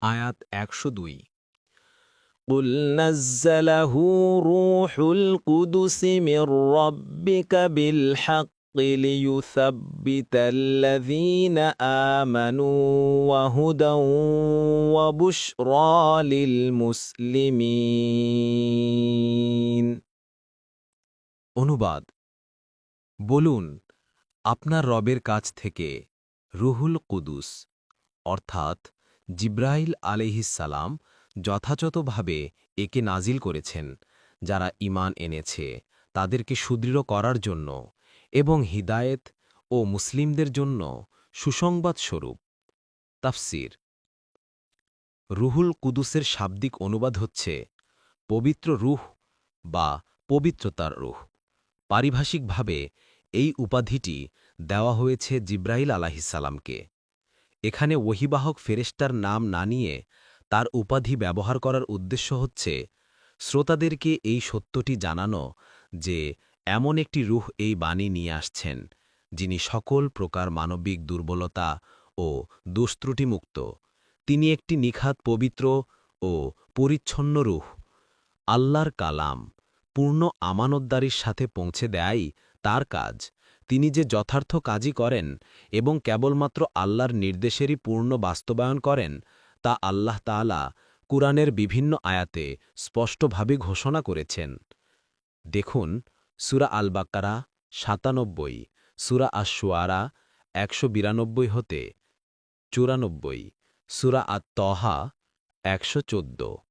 আয়াত ১০২। قل نزله روح القدس من ربك بالحق ليثبت الذين آمنوا وهدى وبشرى للمسلمين অনুবাদ: বলুন, আপনার রবের কাছ থেকে রুহুল কুদুস অর্থাৎ জিব্রাইল আলাইহিসসালাম যথাযথভাবে একে নাজিল করেছেন যারা ঈমান এনেছে তাদেরকে সুদৃঢ় করার জন্য এবং হিদায়েত ও মুসলিমদের জন্য সুসংবাদ স্বরূপ। তাফসির: রুহুল কুদুসের শাব্দিক অনুবাদ হচ্ছে পবিত্র রূহ বা পবিত্রতার রূহ। পারিভাষিকভাবে এই উপাধিটি দেওয়া হয়েছে জিব্রাইল আলাইহিসসালামকে। এখানে ওহীবাহক ফেরেশতার নাম না নিয়ে তার উপাধি ব্যবহার করার উদ্দেশ্য হচ্ছে শ্রোতাদেরকে এই সত্যটি জানানো যে এমন একটি রূহ এই বাণী নিয়ে আসছেন যিনি সকল প্রকার মানবিক দুর্বলতা ও দুষ্ত্রুটিমুক্ত। তিনি একটি নিখাত পবিত্র ও পরিচ্ছন্ন রূহ। আল্লাহর কালাম পূর্ণ আমানতদারির সাথে পৌঁছে দেয়াই তার কাজ। তিনি যে যথার্থ কাজই করেন এবং কেবলমাত্র আল্লাহর নির্দেশেরই পূর্ণ বাস্তবায়ন করেন তা আল্লাহ তাআলা কুরআনের বিভিন্ন আয়াতে স্পষ্টভাবে ঘোষণা করেছেন। দেখুন সূরা আল বাকারা ৯৭, সূরা আশ-শুআরা ১৯২ হতে ৯৪, সূরা আত-তহা ১১৪।